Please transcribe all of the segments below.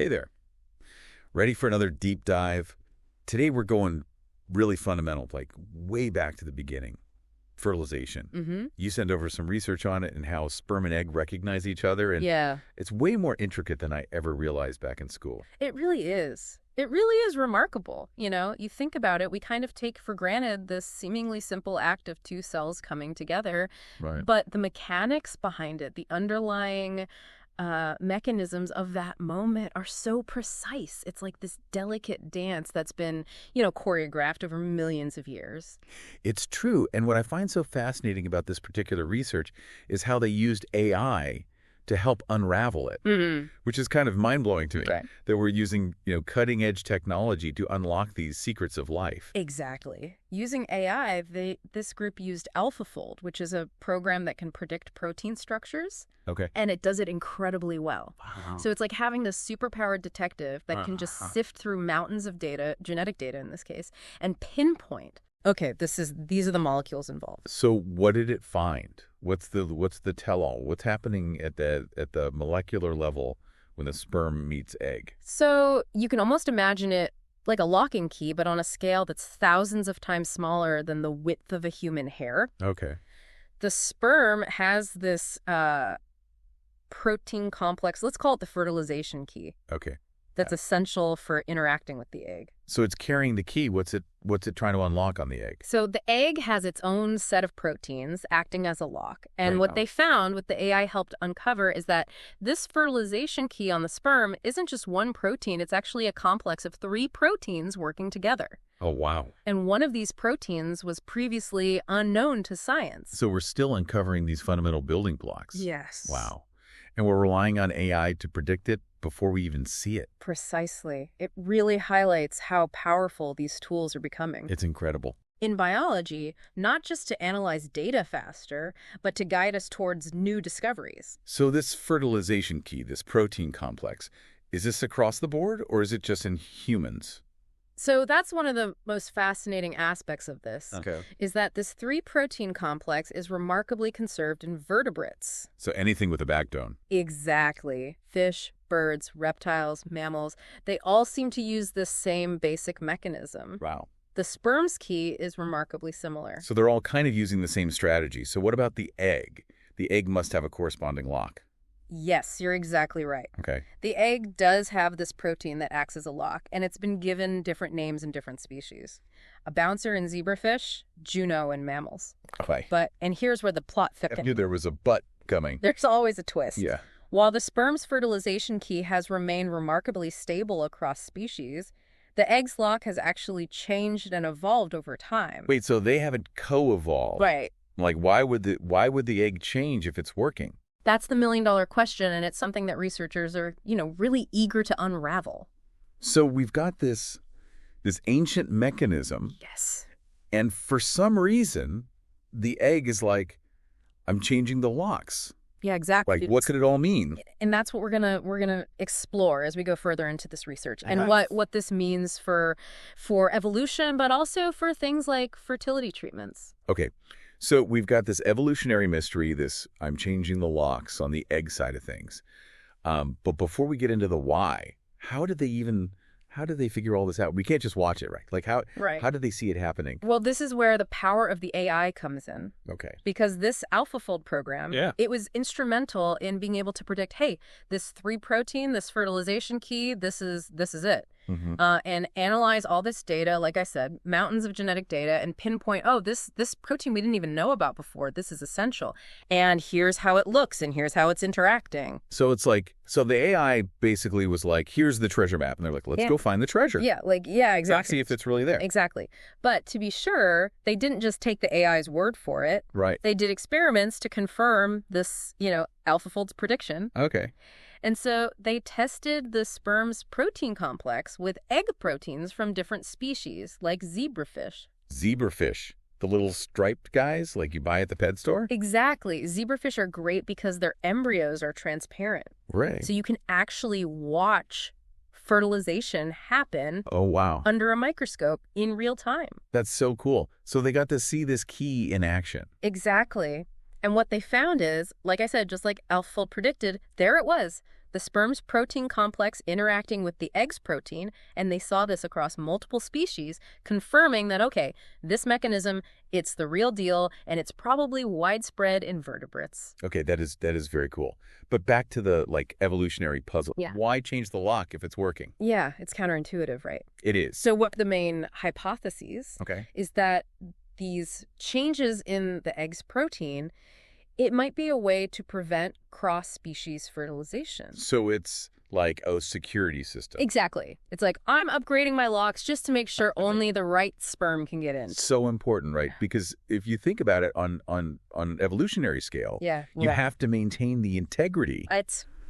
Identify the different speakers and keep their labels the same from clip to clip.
Speaker 1: Hey there. Ready for another deep dive? Today we're going really fundamental, like way back to the beginning. Fertilization. You sent over some research on it and how sperm and egg recognize each other, and
Speaker 2: Yeah,
Speaker 1: it's way more intricate than I ever realized back in school.
Speaker 2: it really is. It really is remarkable. You think about it, we kind of take for granted this seemingly simple act of two cells coming together,
Speaker 1: Right.
Speaker 2: but the mechanics behind it, the underlying mechanisms of that moment are so precise. It's like this delicate dance that's been, choreographed over millions of years.
Speaker 1: It's true, and what I find so fascinating about this particular research is how they used AI to help unravel it, which is kind of mind-blowing to me,
Speaker 2: Right.
Speaker 1: that we're using, cutting-edge technology to unlock these secrets of life.
Speaker 2: Exactly. Using AI, this group used AlphaFold, which is a program that can predict protein structures,
Speaker 1: Okay.
Speaker 2: and it does it incredibly well.
Speaker 1: Wow.
Speaker 2: So it's like having this superpowered detective that can just sift through mountains of data, genetic data in this case, and pinpoint, okay, these are the molecules involved.
Speaker 1: So what did it find? What's the tell-all? What's happening at the molecular level when the sperm meets egg?
Speaker 2: So you can almost imagine it like a locking key, but on a scale that's thousands of times smaller than the width of a human hair.
Speaker 1: Okay.
Speaker 2: The sperm has this protein complex, let's call it the fertilization key,
Speaker 1: Okay.
Speaker 2: that's essential for interacting with the egg.
Speaker 1: So it's carrying the key. What's it trying to unlock on the egg?
Speaker 2: So the egg has its own set of proteins acting as a lock. And
Speaker 1: Right.
Speaker 2: what they found, what the AI helped uncover, is that this fertilization key on the sperm isn't just one protein, it's actually a complex of 3 proteins working together.
Speaker 1: Oh, wow.
Speaker 2: And one of these proteins was previously unknown to science.
Speaker 1: So we're still uncovering these fundamental building blocks.
Speaker 2: Yes.
Speaker 1: Wow. And we're relying on AI to predict it before we even see it.
Speaker 2: Precisely. It really highlights how powerful these tools are becoming.
Speaker 1: It's incredible.
Speaker 2: In biology, not just to analyze data faster, but to guide us towards new discoveries.
Speaker 1: So this fertilization key, this protein complex, is this across the board or is it just in humans?
Speaker 2: So that's one of the most fascinating aspects of this,
Speaker 1: Okay.
Speaker 2: is that this 3-protein complex is remarkably conserved in vertebrates.
Speaker 1: So anything with a backbone.
Speaker 2: Exactly. Fish, birds, reptiles, mammals, they all seem to use this same basic mechanism.
Speaker 1: Wow.
Speaker 2: The sperm's key is remarkably similar.
Speaker 1: So they're all kind of using the same strategy. So what about the egg? The egg must have a corresponding lock.
Speaker 2: Yes, you're exactly right.
Speaker 1: Okay.
Speaker 2: The egg does have this protein that acts as a lock, and it's been given different names in different species. A bouncer in zebrafish, Juno in mammals.
Speaker 1: Okay.
Speaker 2: And here's where the plot
Speaker 1: I
Speaker 2: thickens.
Speaker 1: knew there was a but coming.
Speaker 2: There's always a twist.
Speaker 1: Yeah.
Speaker 2: While the sperm's fertilization key has remained remarkably stable across species, the egg's lock has actually changed and evolved over time.
Speaker 1: Wait, so they haven't co-evolved.
Speaker 2: Right.
Speaker 1: Like why would the egg change if it's working?
Speaker 2: That's the million-dollar question, and it's something that researchers are, really eager to unravel.
Speaker 1: So we've got this ancient mechanism,
Speaker 2: Yes.
Speaker 1: and for some reason, the egg is like, I'm changing the locks.
Speaker 2: Yeah, exactly.
Speaker 1: Like, what could it all mean?
Speaker 2: And that's what we're gonna explore as we go further into this research, and
Speaker 1: Yes.
Speaker 2: what this means for evolution, but also for things like fertility treatments.
Speaker 1: Okay, so we've got this evolutionary mystery, I'm changing the locks on the egg side of things. But before we get into the why, how did they figure all this out? We can't just watch it, right? Like how did they see it happening?
Speaker 2: Well, this is where the power of the AI comes in.
Speaker 1: Okay.
Speaker 2: Because this AlphaFold program, it was instrumental in being able to predict, hey, this 3-protein, this fertilization key, this is it. And analyze all this data, like I said, mountains of genetic data, and pinpoint, oh, this protein we didn't even know about before. This is essential. And here's how it looks, and here's how it's interacting.
Speaker 1: So it's like, so the AI basically was like, here's the treasure map. And they're like, let's go find the treasure.
Speaker 2: Yeah, exactly.
Speaker 1: See if it's really there.
Speaker 2: Exactly. But to be sure, they didn't just take the AI's word for it.
Speaker 1: Right.
Speaker 2: They did experiments to confirm this, AlphaFold's prediction.
Speaker 1: Okay.
Speaker 2: And so they tested the sperm's protein complex with egg proteins from different species, like zebrafish.
Speaker 1: Zebrafish. The little striped guys like you buy at the pet store?
Speaker 2: Exactly. Zebrafish are great because their embryos are transparent.
Speaker 1: Right.
Speaker 2: So you can actually watch fertilization happen
Speaker 1: Oh, wow.
Speaker 2: under a microscope in real time.
Speaker 1: That's so cool. So they got to see this key in action.
Speaker 2: Exactly. And what they found is, like I said, just like AlphaFold predicted, there it was. the sperm's protein complex interacting with the egg's protein, and they saw this across multiple species, confirming that, okay, this mechanism, it's the real deal, and it's probably widespread in vertebrates.
Speaker 1: Okay, that is very cool. But back to the, evolutionary puzzle.
Speaker 2: Yeah.
Speaker 1: Why change the lock if it's working?
Speaker 2: Yeah, it's counterintuitive, right?
Speaker 1: It is.
Speaker 2: So what the main hypotheses
Speaker 1: Okay.
Speaker 2: is that these changes in the egg's protein, it might be a way to prevent cross-species fertilization.
Speaker 1: So it's like a security system.
Speaker 2: Exactly. It's like, I'm upgrading my locks just to make sure only the right sperm can get in.
Speaker 1: So important, right? Because if you think about it on evolutionary scale, you have to maintain the integrity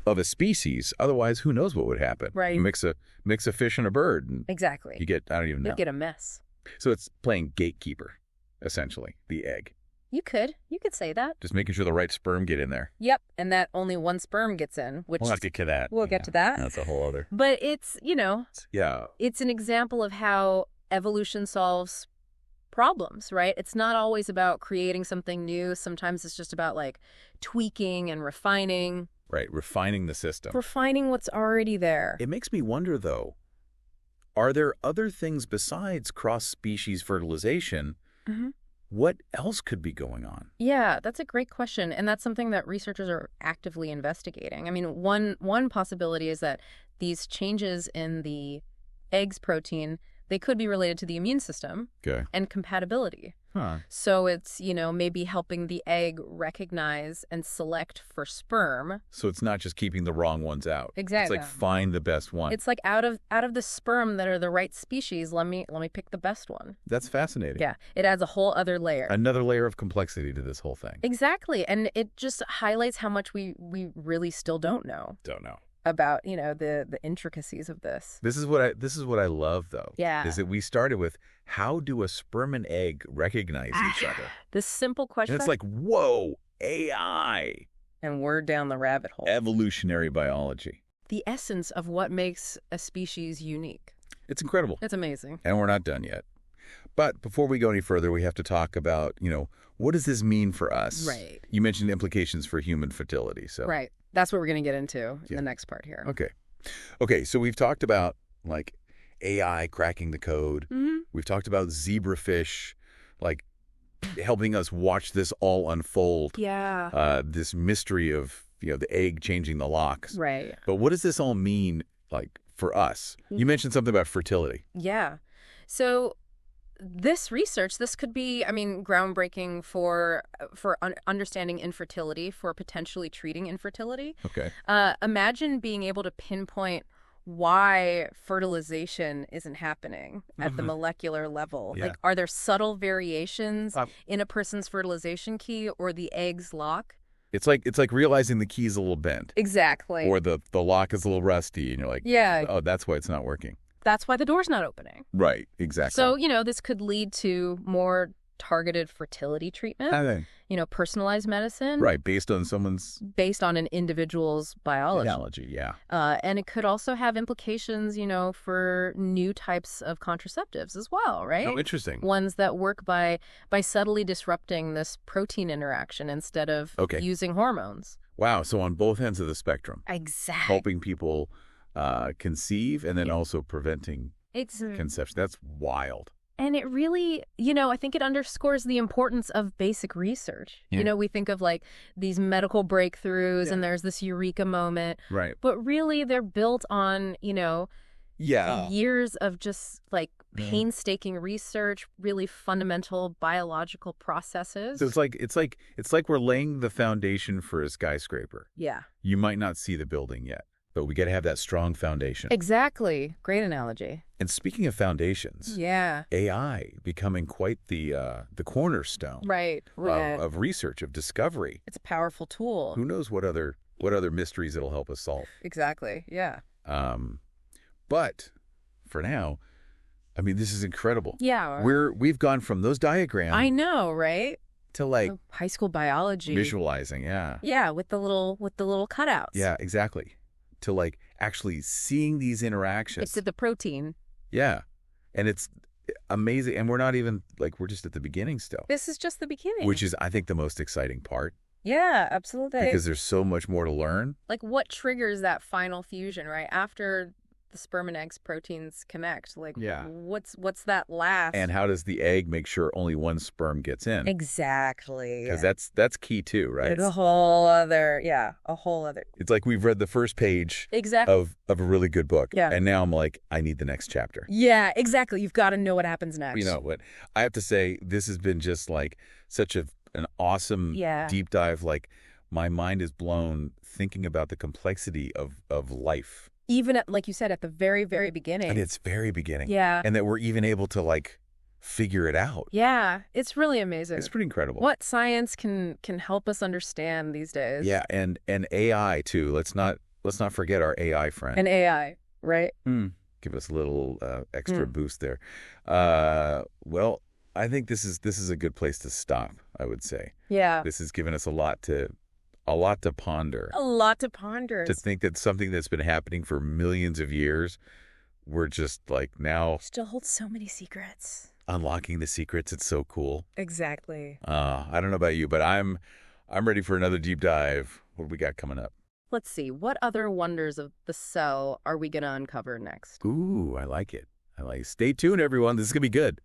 Speaker 1: of a species. Otherwise, who knows what would happen?
Speaker 2: Right.
Speaker 1: You mix a fish and a bird, and
Speaker 2: exactly.
Speaker 1: you get, I don't even know.
Speaker 2: You get a mess.
Speaker 1: So it's playing gatekeeper, essentially, the egg.
Speaker 2: You could say that.
Speaker 1: Just making sure the right sperm get in there.
Speaker 2: Yep, and that only one sperm gets in, which...
Speaker 1: We'll have to get to that.
Speaker 2: We'll get to that.
Speaker 1: That's a whole other...
Speaker 2: But it's,
Speaker 1: Yeah.
Speaker 2: It's an example of how evolution solves problems, right? It's not always about creating something new. Sometimes it's just about, tweaking and refining.
Speaker 1: Right, refining the system.
Speaker 2: Refining what's already there.
Speaker 1: It makes me wonder, though, are there other things besides cross-species fertilization?
Speaker 2: Mm-hmm.
Speaker 1: What else could be going on?
Speaker 2: Yeah, that's a great question. And that's something that researchers are actively investigating. I mean, one possibility is that these changes in the egg's protein, they could be related to the immune system and compatibility.
Speaker 1: Huh.
Speaker 2: So it's, maybe helping the egg recognize and select for sperm.
Speaker 1: So it's not just keeping the wrong ones out.
Speaker 2: Exactly.
Speaker 1: It's like find the best one.
Speaker 2: It's like out of the sperm that are the right species, let me pick the best one.
Speaker 1: That's fascinating.
Speaker 2: Yeah. It adds a whole other layer.
Speaker 1: Another layer of complexity to this whole thing.
Speaker 2: Exactly. And it just highlights how much we really still don't know. About, the intricacies of this.
Speaker 1: This is what I love, though.
Speaker 2: Yeah.
Speaker 1: Is that we started with, how do a sperm and egg recognize each other?
Speaker 2: This simple question.
Speaker 1: And it's like, whoa, AI.
Speaker 2: And we're down the rabbit hole.
Speaker 1: Evolutionary biology.
Speaker 2: The essence of what makes a species unique.
Speaker 1: It's incredible.
Speaker 2: It's amazing.
Speaker 1: And we're not done yet. But before we go any further, we have to talk about, what does this mean for us?
Speaker 2: Right.
Speaker 1: You mentioned implications for human fertility. So.
Speaker 2: Right. That's what we're going to get into in the next part here.
Speaker 1: Okay, so we've talked about, AI cracking the code.
Speaker 2: Mm-hmm.
Speaker 1: We've talked about zebrafish, helping us watch this all unfold.
Speaker 2: Yeah.
Speaker 1: This mystery of, the egg changing the locks.
Speaker 2: Right.
Speaker 1: But what does this all mean, for us? You mentioned something about fertility.
Speaker 2: Yeah. So this research, this could be, groundbreaking for understanding infertility, for potentially treating infertility.
Speaker 1: Okay.
Speaker 2: Imagine being able to pinpoint why fertilization isn't happening at the molecular level.
Speaker 1: Yeah.
Speaker 2: Are there subtle variations in a person's fertilization key or the egg's lock?
Speaker 1: It's like realizing the key's a little bent.
Speaker 2: Exactly.
Speaker 1: Or the lock is a little rusty, and you're like,
Speaker 2: yeah,
Speaker 1: oh, that's why it's not working.
Speaker 2: That's why the door's not opening.
Speaker 1: Right, exactly.
Speaker 2: So, this could lead to more targeted fertility treatment, personalized medicine.
Speaker 1: Right, based on
Speaker 2: an individual's biology.
Speaker 1: Yeah.
Speaker 2: And it could also have implications, for new types of contraceptives as well, right?
Speaker 1: Oh, interesting.
Speaker 2: Ones that work by subtly disrupting this protein interaction instead of using hormones.
Speaker 1: Wow, so on both ends of the spectrum.
Speaker 2: Exactly.
Speaker 1: Helping people conceive and then also preventing conception. That's wild.
Speaker 2: And it really, I think it underscores the importance of basic research.
Speaker 1: Yeah.
Speaker 2: We think of these medical breakthroughs and there's this eureka moment.
Speaker 1: Right.
Speaker 2: But really they're built on, years of just painstaking research, really fundamental biological processes.
Speaker 1: So it's like we're laying the foundation for a skyscraper.
Speaker 2: Yeah.
Speaker 1: You might not see the building yet, but we got to have that strong foundation.
Speaker 2: Exactly. Great analogy.
Speaker 1: And speaking of foundations, AI becoming quite the cornerstone of research, of discovery.
Speaker 2: It's a powerful tool.
Speaker 1: Who knows what other mysteries it'll help us solve.
Speaker 2: Exactly. Yeah.
Speaker 1: But for now, this is incredible.
Speaker 2: Yeah.
Speaker 1: We've gone from those diagrams.
Speaker 2: I know, right?
Speaker 1: To
Speaker 2: high school biology.
Speaker 1: Visualizing, yeah.
Speaker 2: Yeah, with the little cutouts.
Speaker 1: Yeah, exactly. To actually seeing these interactions.
Speaker 2: It's the protein.
Speaker 1: Yeah. And it's amazing. And we're not even we're just at the beginning still.
Speaker 2: This is just the beginning.
Speaker 1: Which is, I think, the most exciting part.
Speaker 2: Yeah, absolutely.
Speaker 1: Because there's so much more to learn.
Speaker 2: Like, what triggers that final fusion, right? After the sperm and eggs proteins connect, like, what's that last?
Speaker 1: And how does the egg make sure only one sperm gets in?
Speaker 2: Exactly.
Speaker 1: Because that's key too, right?
Speaker 2: It's a whole other.
Speaker 1: It's like we've read the first page of a really good book.
Speaker 2: Yeah.
Speaker 1: And now I'm like, I need the next chapter.
Speaker 2: Yeah, exactly. You've got to know what happens next.
Speaker 1: You know what? I have to say, this has been just like such an awesome deep dive. Like, my mind is blown thinking about the complexity of life.
Speaker 2: Even at, like you said, at the very, very beginning.
Speaker 1: At its very beginning.
Speaker 2: Yeah.
Speaker 1: And that we're even able to, like, figure it out.
Speaker 2: Yeah. It's really amazing.
Speaker 1: It's pretty incredible.
Speaker 2: What science can help us understand these days.
Speaker 1: Yeah, and AI, too. Let's not forget our AI friend.
Speaker 2: And AI, right?
Speaker 1: Give us a little extra boost there. Well, I think this is a good place to stop, I would say.
Speaker 2: Yeah.
Speaker 1: This has given us a lot to ponder.
Speaker 2: A lot to ponder.
Speaker 1: To think that something that's been happening for millions of years, we're just like now
Speaker 2: still holds so many secrets.
Speaker 1: Unlocking the secrets. It's so cool.
Speaker 2: Exactly.
Speaker 1: I don't know about you, but I'm ready for another deep dive. What do we got coming up?
Speaker 2: Let's see. What other wonders of the cell are we going to uncover next?
Speaker 1: Ooh, I like it. Stay tuned, everyone. This is going to be good.